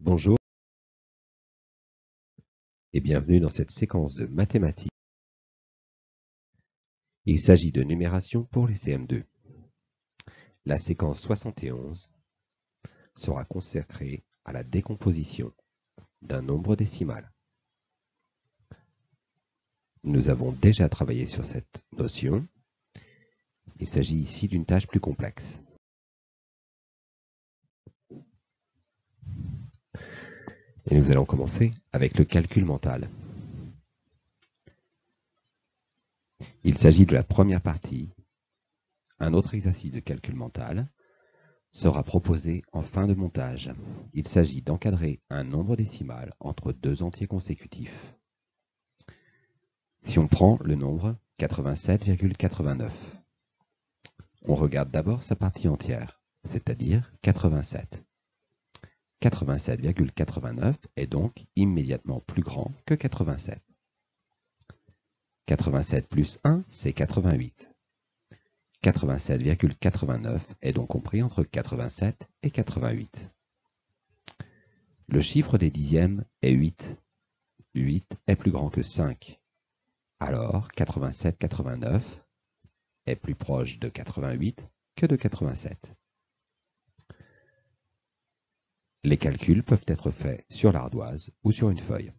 Bonjour et bienvenue dans cette séquence de mathématiques. Il s'agit de numération pour les CM2. La séquence 71 sera consacrée à la décomposition d'un nombre décimal. Nous avons déjà travaillé sur cette notion. Il s'agit ici d'une tâche plus complexe. Et nous allons commencer avec le calcul mental. Il s'agit de la première partie. Un autre exercice de calcul mental sera proposé en fin de montage. Il s'agit d'encadrer un nombre décimal entre deux entiers consécutifs. Si on prend le nombre 87,89, on regarde d'abord sa partie entière, c'est-à-dire 87. 87,89 est donc immédiatement plus grand que 87. 87 plus 1, c'est 88. 87,89 est donc compris entre 87 et 88. Le chiffre des dixièmes est 8. 8 est plus grand que 5. Alors 87,89 est plus proche de 88 que de 87. Les calculs peuvent être faits sur l'ardoise ou sur une feuille.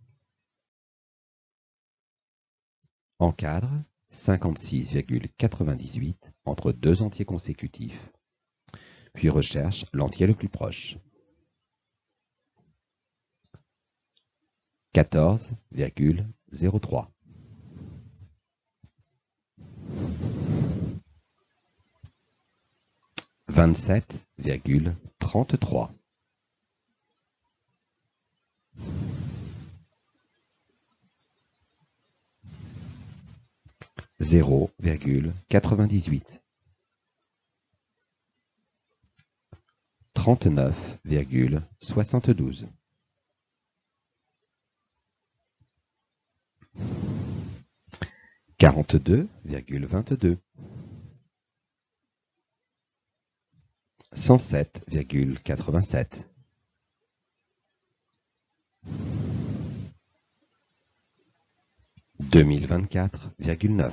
Encadre 56,98 entre deux entiers consécutifs, puis recherche l'entier le plus proche. 14,03. 27,33. 0,98. 39,72. 42,22. 107,87. 2024,9.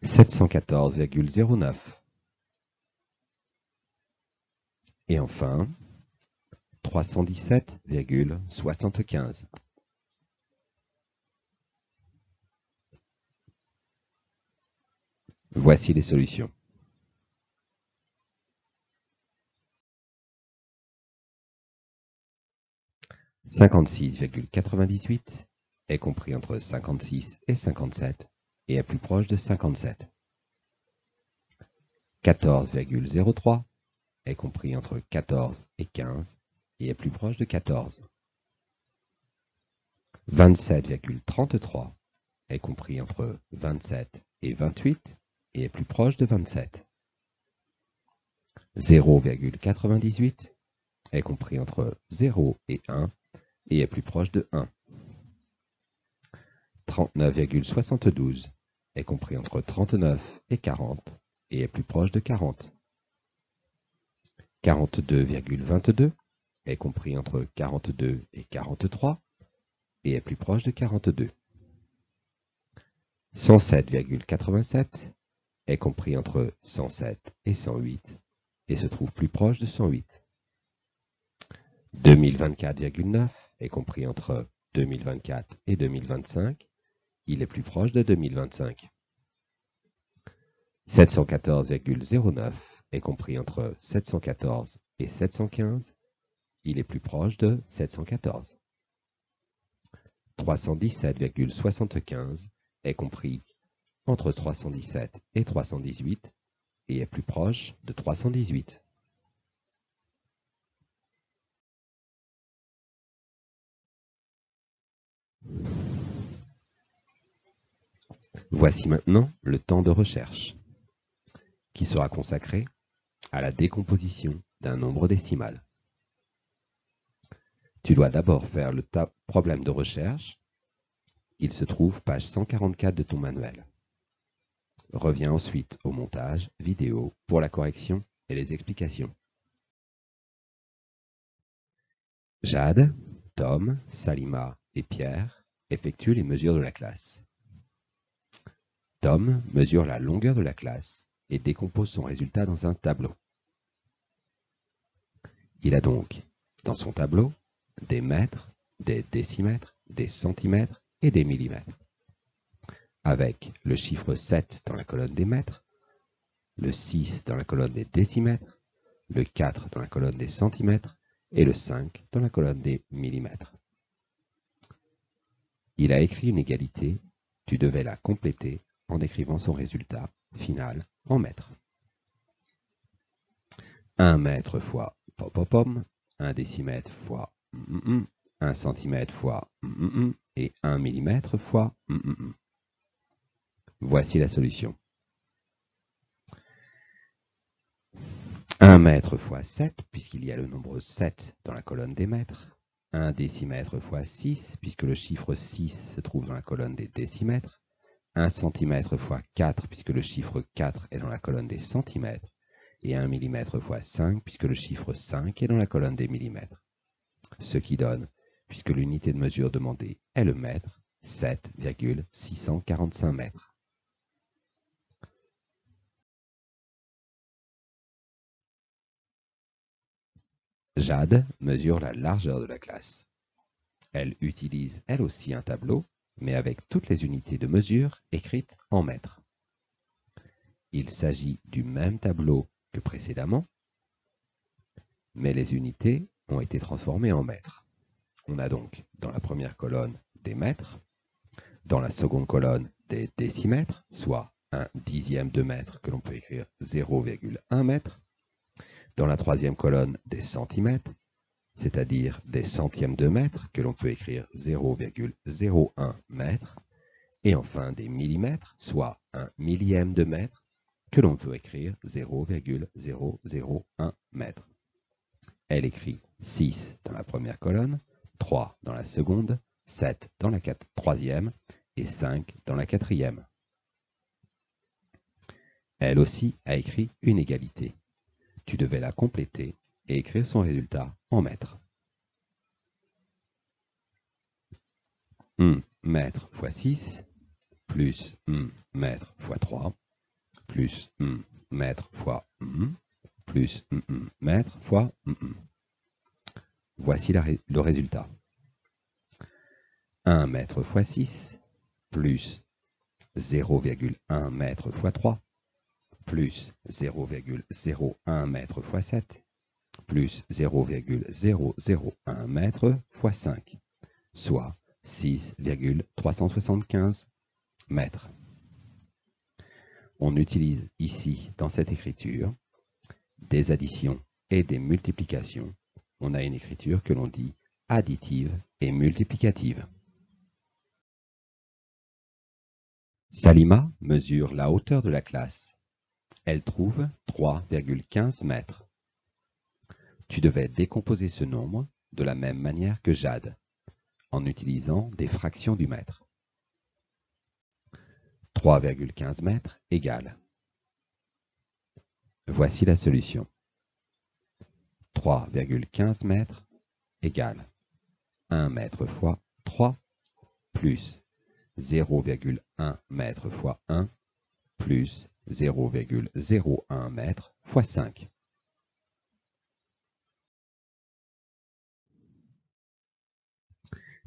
714,09. Et enfin, 317,75. Voici les solutions. « 56,98 est compris entre 56 et 57 et est plus proche de 57. 14,03 est compris entre 14 et 15 et est plus proche de 14. 27,33 est compris entre 27 et 28 et est plus proche de 27. 0,98 est compris entre 0 et 1 et est plus proche de 1. 39,72 est compris entre 39 et 40 et est plus proche de 40. 42,22 est compris entre 42 et 43 et est plus proche de 42. 107,87 est compris entre 107 et 108 et se trouve plus proche de 108. 2024,9 est compris entre 2024 et 2025, il est plus proche de 2025. 714,09 est compris entre 714 et 715, il est plus proche de 714. 317,75 est compris entre 317 et 318 et est plus proche de 318. Voici maintenant le temps de recherche qui sera consacré à la décomposition d'un nombre décimal. Tu dois d'abord faire le problème de recherche. Il se trouve page 144 de ton manuel. Reviens ensuite au montage vidéo pour la correction et les explications. Jade, Tom, Salima et Pierre effectuent les mesures de la classe. Tom mesure la longueur de la classe et décompose son résultat dans un tableau. Il a donc, dans son tableau, des mètres, des décimètres, des centimètres et des millimètres. Avec le chiffre 7 dans la colonne des mètres, le 6 dans la colonne des décimètres, le 4 dans la colonne des centimètres et le 5 dans la colonne des millimètres. Il a écrit une égalité, tu devais la compléter en écrivant son résultat final en mètres. 1 mètre fois pom, 1 décimètre fois 1 centimètre fois et 1 millimètre fois Voici la solution. 1 mètre fois 7, puisqu'il y a le nombre 7 dans la colonne des mètres. 1 décimètre fois 6, puisque le chiffre 6 se trouve dans la colonne des décimètres. 1 centimètre fois 4, puisque le chiffre 4 est dans la colonne des centimètres. Et 1 millimètre fois 5, puisque le chiffre 5 est dans la colonne des millimètres. Ce qui donne, puisque l'unité de mesure demandée est le mètre, 7,645 mètres. Jade mesure la largeur de la classe. Elle utilise elle aussi un tableau, mais avec toutes les unités de mesure écrites en mètres. Il s'agit du même tableau que précédemment, mais les unités ont été transformées en mètres. On a donc dans la première colonne des mètres, dans la seconde colonne des décimètres, soit 1/10 de mètre que l'on peut écrire 0,1 mètre, dans la troisième colonne des centimètres, c'est-à-dire des centièmes de mètre que l'on peut écrire 0,01 mètre, et enfin des millimètres, soit 1 millième de mètre que l'on peut écrire 0,001 mètre. Elle écrit 6 dans la première colonne, 3 dans la seconde, 7 dans la troisième et 5 dans la quatrième. Elle aussi a écrit une égalité. Tu devais la compléter et écrire son résultat en mètres. 1 mètre fois 6 plus 1 mètre fois 3 plus 1 mètre fois plus 1 mètre fois Voici le résultat. 1 mètre fois 6 plus 0,1 mètre fois 3 plus 0,01 mètre fois 7 plus 0,001 mètre fois 5, soit 6,375 mètres. On utilise ici, dans cette écriture, des additions et des multiplications. On a une écriture que l'on dit additive et multiplicative. Salima mesure la hauteur de la classe. Elle trouve 3,15 mètres. Tu devais décomposer ce nombre de la même manière que Jade, en utilisant des fractions du mètre. 3,15 mètres égale. Voici la solution. 3,15 mètres égale 1 mètre fois 3 plus 0,1 mètre fois 1 plus 0,01 mètre fois 5.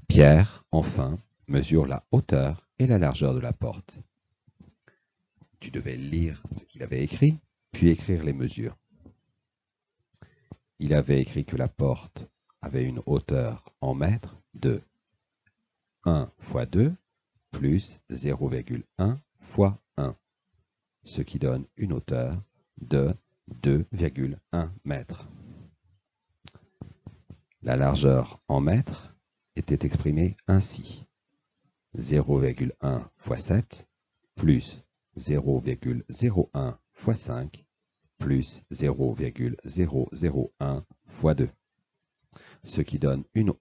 Pierre, enfin, mesure la hauteur et la largeur de la porte. Tu devais lire ce qu'il avait écrit, puis écrire les mesures. Il avait écrit que la porte avait une hauteur en mètres de 1 fois 2 plus 0,1 fois 1, ce qui donne une hauteur de 2,1 mètres. La largeur en mètres était exprimée ainsi. 0,1 fois 7 plus 0,01 fois 5 plus 0,001 fois 2, ce qui donne une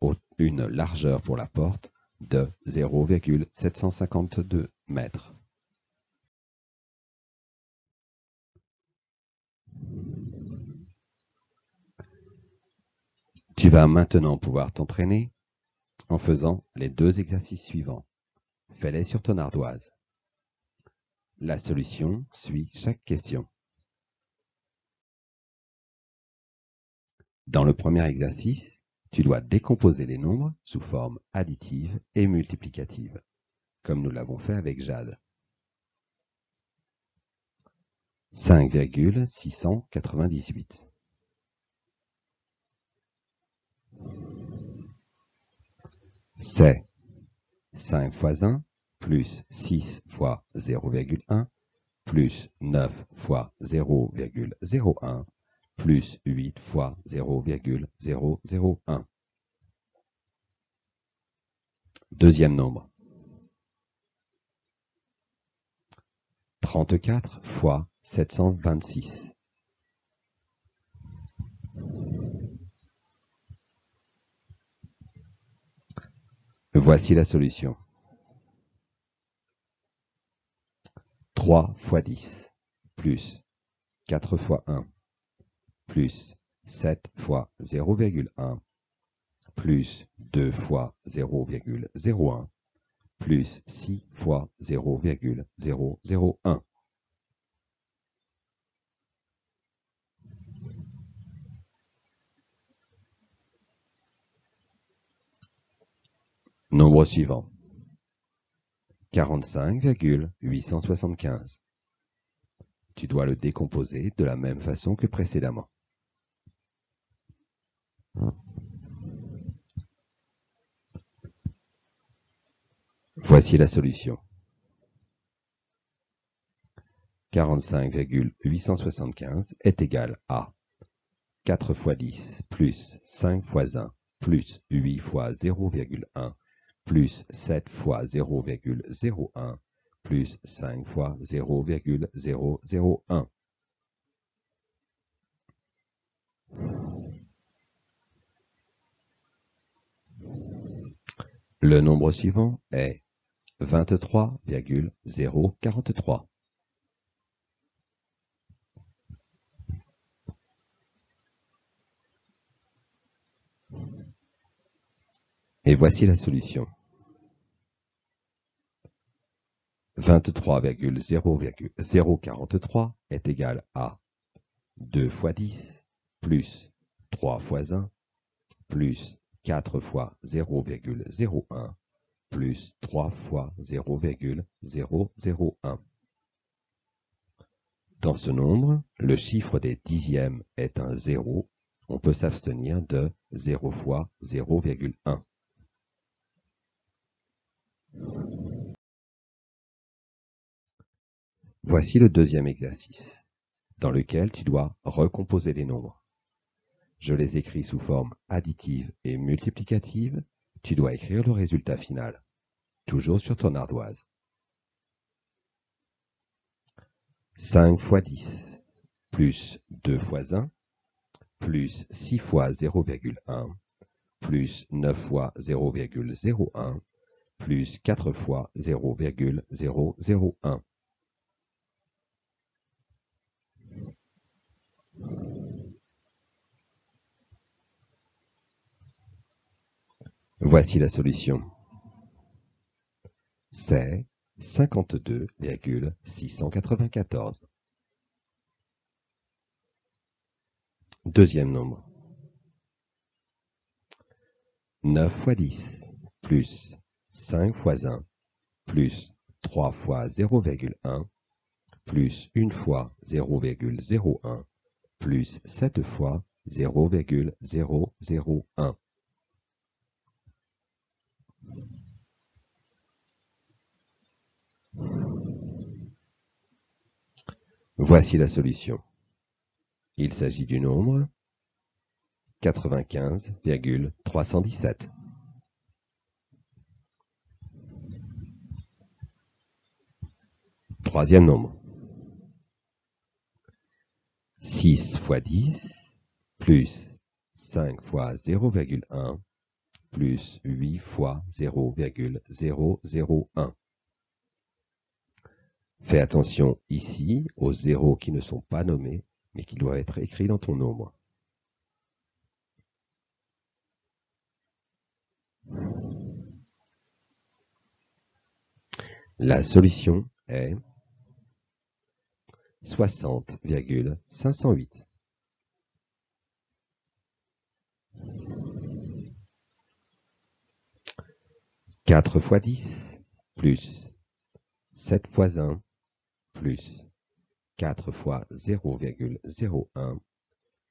largeur pour la porte de 0,752 mètres. Tu vas maintenant pouvoir t'entraîner en faisant les deux exercices suivants. Fais-les sur ton ardoise. La solution suit chaque question. Dans le premier exercice, tu dois décomposer les nombres sous forme additive et multiplicative, comme nous l'avons fait avec Jade. 5,698. C'est 5 fois 1 plus 6 fois 0,1 plus 9 fois 0,01 plus 8 fois 0,001. Deuxième nombre. 34 fois 726. Voici la solution. 3 fois 10 plus 4 fois 1 plus 7 fois 0,1 plus 2 fois 0,01 plus 6 fois 0,001. Nombre suivant. 45,875. Tu dois le décomposer de la même façon que précédemment. Voici la solution. 45,875 est égal à 4 fois 10 plus 5 fois 1 plus 8 fois 0,1 plus 7 fois 0,01 plus 5 fois 0,001. Le nombre suivant est 23,043. Et voici la solution. 23,043 est égal à 2 fois 10 plus 3 fois 1 plus 4 fois 0,01 plus 3 fois 0,001. Dans ce nombre, le chiffre des dixièmes est un 0. On peut s'abstenir de 0 fois 0,1. Voici le deuxième exercice, dans lequel tu dois recomposer les nombres. Je les écris sous forme additive et multiplicative. Tu dois écrire le résultat final, toujours sur ton ardoise. 5 fois 10 plus 2 fois 1 plus 6 fois 0,1 plus 9 fois 0,01 plus 4 fois 0,001. Voici la solution. C'est 52,694. Deuxième nombre. 9 fois 10 plus 5 fois 1 plus 3 fois 0,1 plus 1 fois 0,01 plus 7 fois 0,001. Voici la solution. Il s'agit du nombre 95,317. Troisième nombre. 6 fois 10 plus 5 fois 0,1 plus 8 fois 0,001. Fais attention ici aux zéros qui ne sont pas nommés, mais qui doivent être écrits dans ton nombre. La solution est 60,508. 4 fois 10 plus 7 fois 1 plus 4 fois 0,01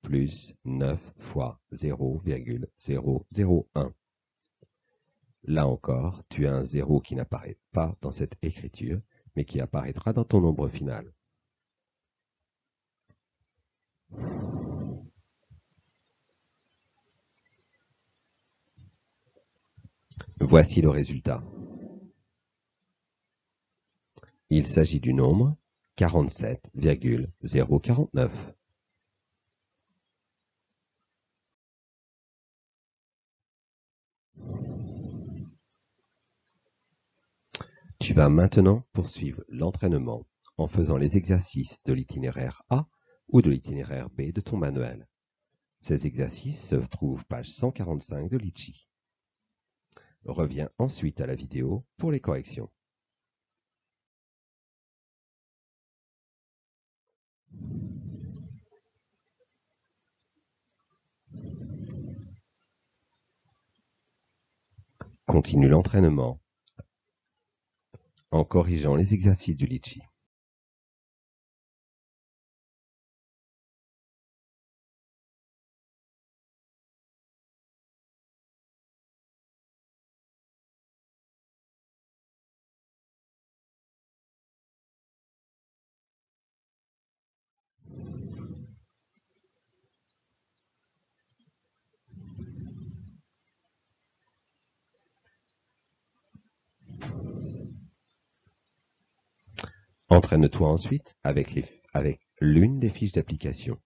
plus 9 fois 0,001. Là encore, tu as un 0 qui n'apparaît pas dans cette écriture, mais qui apparaîtra dans ton nombre final. Voici le résultat. Il s'agit du nombre 47,049. Tu vas maintenant poursuivre l'entraînement en faisant les exercices de l'itinéraire A ou de l'itinéraire B de ton manuel. Ces exercices se trouvent page 145 de Litchi. Reviens ensuite à la vidéo pour les corrections. Continue l'entraînement en corrigeant les exercices du Litchi. Entraîne-toi ensuite avec l'une des fiches d'application.